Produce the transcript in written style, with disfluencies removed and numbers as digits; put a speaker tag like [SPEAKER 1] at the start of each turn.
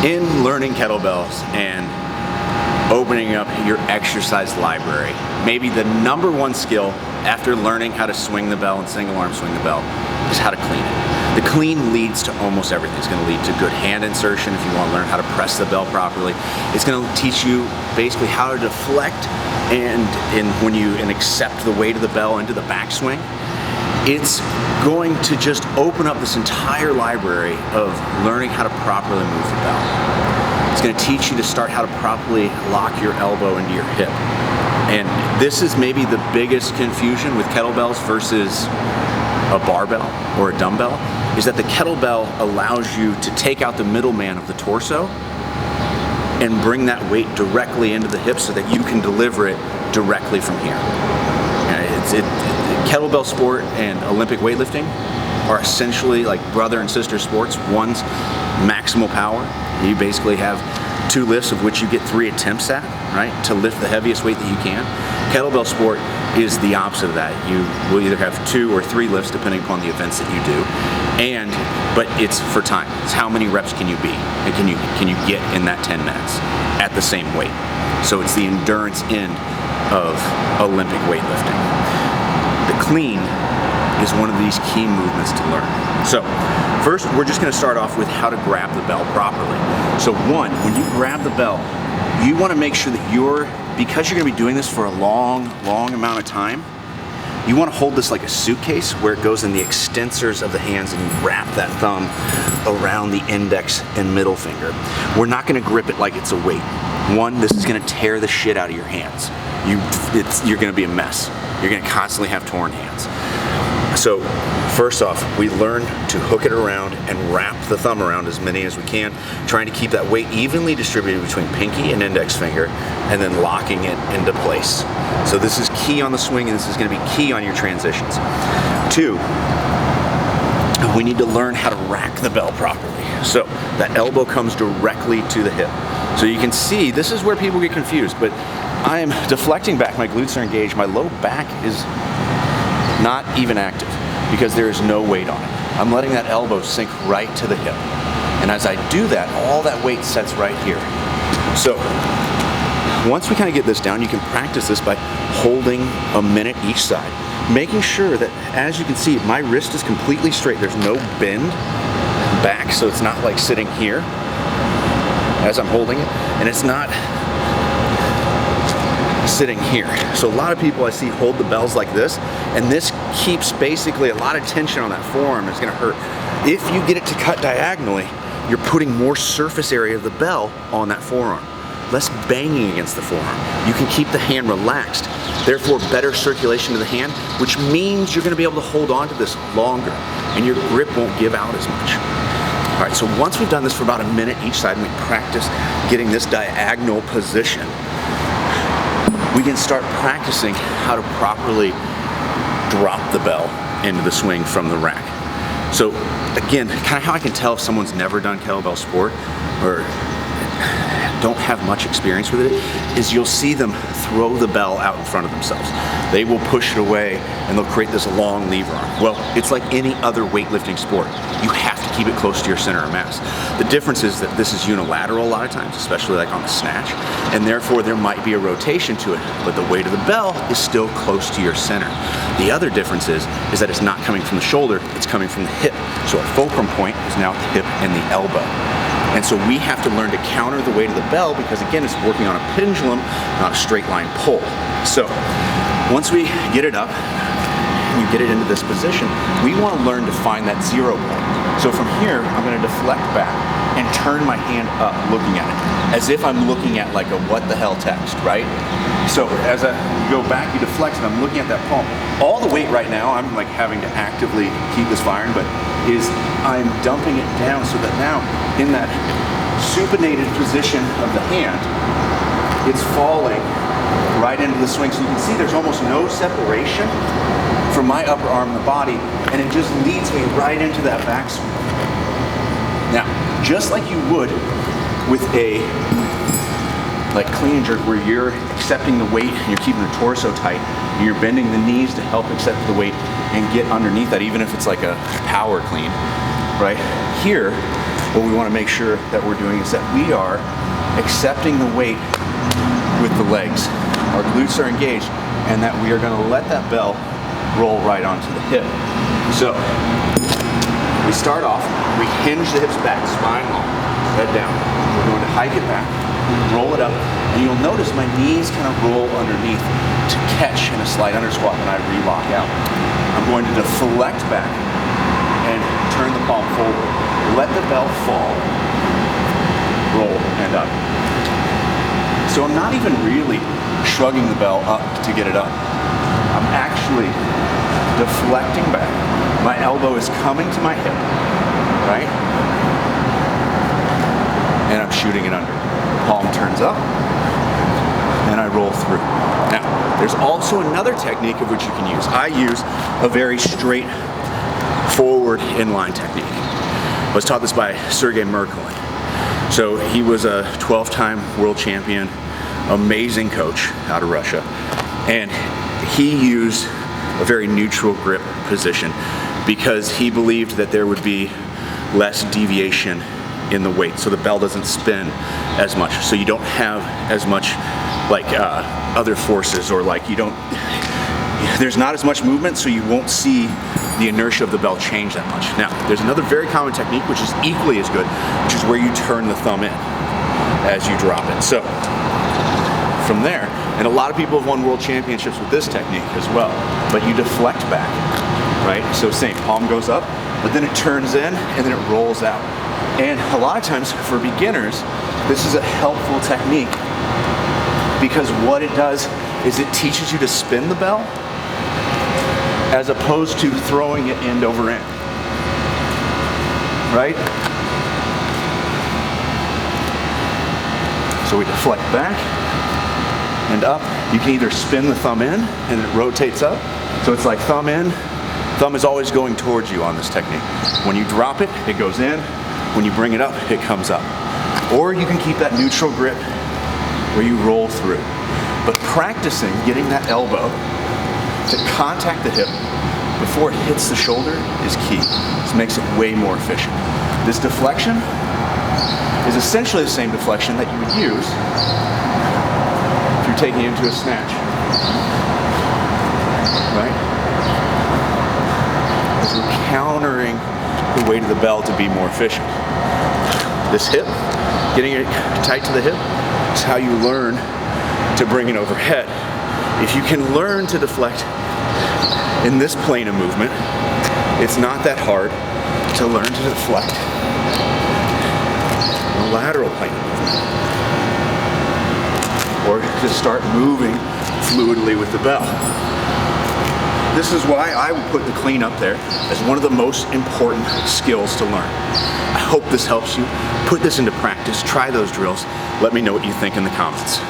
[SPEAKER 1] In learning kettlebells and opening up your exercise library, maybe the #1 skill after learning how to swing the bell and single arm swing the bell is how to clean it. The clean leads to almost everything. It's going to lead to good hand insertion if you want to learn how to press the bell properly. It's going to teach you basically how to deflect and accept the weight of the bell into the backswing. It's going to just open up this entire library of learning how to properly move the bell. It's going to teach you to start how to properly lock your elbow into your hip. And this is maybe the biggest confusion with kettlebells versus a barbell or a dumbbell, is that the kettlebell allows you to take out the middleman of the torso and bring that weight directly into the hip so that you can deliver it directly from here. Kettlebell sport and Olympic weightlifting are essentially like brother and sister sports. One's maximal power. You basically have 2 lifts of which you get 3 attempts at, right, to lift the heaviest weight that you can. Kettlebell sport is the opposite of that. You will either have 2 or 3 lifts depending upon the events that you do, but it's for time. It's how many reps can you be, and can you get in that 10 minutes at the same weight. So it's the endurance end of Olympic weightlifting. The clean is one of these key movements to learn. So first, we're just going to start off with how to grab the bell properly. So one, when you grab the bell, you want to make sure that because you're going to be doing this for a long amount of time, you want to hold this like a suitcase where it goes in the extensors of the hands and you wrap that thumb around the index and middle finger. We're not going to grip it like it's a weight. One, this is going to tear the shit out of your hands. You're going to be a mess. You're going to constantly have torn hands. So first off, we learn to hook it around and wrap the thumb around as many as we can, trying to keep that weight evenly distributed between pinky and index finger, and then locking it into place. So this is key on the swing, and this is going to be key on your transitions. 2, we need to learn how to rack the bell properly. So that elbow comes directly to the hip. So you can see, this is where people get confused, but I am deflecting back, my glutes are engaged, my low back is not even active because there is no weight on it. I'm letting that elbow sink right to the hip. And as I do that, all that weight sets right here. So once we kind of get this down, you can practice this by holding a minute each side, making sure that, as you can see, my wrist is completely straight. There's no bend back, so it's not like sitting here as I'm holding it, and it's not sitting here. So a lot of people I see hold the bells like this, and this keeps basically a lot of tension on that forearm. It's going to hurt. If you get it to cut diagonally, you're putting more surface area of the bell on that forearm, less banging against the forearm. You can keep the hand relaxed, therefore better circulation to the hand, which means you're going to be able to hold on to this longer and your grip won't give out as much. All right, so once we've done this for about a minute each side and we practice getting this diagonal position, we can start practicing how to properly drop the bell into the swing from the rack. So again, kind of how I can tell if someone's never done kettlebell sport or don't have much experience with it is you'll see them throw the bell out in front of themselves. They will push it away and they'll create this long lever arm. Well, it's like any other weightlifting sport. You have to keep it close to your center of mass. The difference is that this is unilateral a lot of times, especially like on the snatch, and therefore there might be a rotation to it, but the weight of the bell is still close to your center. The other difference is that it's not coming from the shoulder, it's coming from the hip. So our fulcrum point is now at the hip and the elbow. And so we have to learn to counter the weight of the bell because again, it's working on a pendulum, not a straight line pull. So once we get it up, and you get it into this position, we want to learn to find that 0 point. So from here, I'm going to deflect back and turn my hand up looking at it, as if I'm looking at like a what the hell text, right? So as I go back, you deflect and I'm looking at that palm. All the weight right now, I'm like having to actively keep this firing, but I'm dumping it down so that now in that supinated position of the hand, it's falling right into the swing. So you can see there's almost no separation from my upper arm and the body, and it just leads me right into that backswing. Now, just like you would with a clean and jerk where you're accepting the weight and you're keeping the torso tight, and you're bending the knees to help accept the weight and get underneath that, even if it's like a power clean, right? Here, what we want to make sure that we're doing is that we are accepting the weight with the legs. Our glutes are engaged, and that we are going to let that bell roll right onto the hip. So we start off, we hinge the hips back, spine long, head down. We're going to hike it back, roll it up, and you'll notice my knees kind of roll underneath to catch in a slight under squat when I re-lock out. I'm going to deflect back and turn the palm forward. Let the bell fall, roll, and up. So I'm not even really shrugging the bell up to get it up. I'm actually deflecting back. My elbow is coming to my hip, right? And I'm shooting it under. Palm turns up, and I roll through. Now, there's also another technique of which you can use. I use a very straight forward inline technique. I was taught this by Sergey Merkelin. So he was a 12-time world champion, amazing coach out of Russia, and he used a very neutral grip position because he believed that there would be less deviation in the weight, so the bell doesn't spin as much, so you don't have as much like other forces, or like there's not as much movement, so you won't see the inertia of the bell change that much. Now, there's another very common technique which is equally as good, which is where you turn the thumb in as you drop it. So from there, and a lot of people have won world championships with this technique as well, but you deflect back, right? So same, palm goes up, but then it turns in and then it rolls out. And a lot of times for beginners, this is a helpful technique because what it does is it teaches you to spin the bell as opposed to throwing it end over end, right? So we deflect back and up. You can either spin the thumb in and it rotates up. So it's like thumb in, thumb is always going towards you on this technique. When you drop it, it goes in. When you bring it up, it comes up. Or you can keep that neutral grip where you roll through. But practicing getting that elbow to contact the hip before it hits the shoulder is key. This makes it way more efficient. This deflection is essentially the same deflection that you would use if you're taking it into a snatch, right? As we're countering the weight of the bell to be more efficient. This hip, getting it tight to the hip, is how you learn to bring it overhead. If you can learn to deflect in this plane of movement, it's not that hard to learn to deflect in the lateral plane of movement, or to start moving fluidly with the bell. This is why I would put the clean up there as one of the most important skills to learn. I hope this helps you. Put this into practice, try those drills. Let me know what you think in the comments.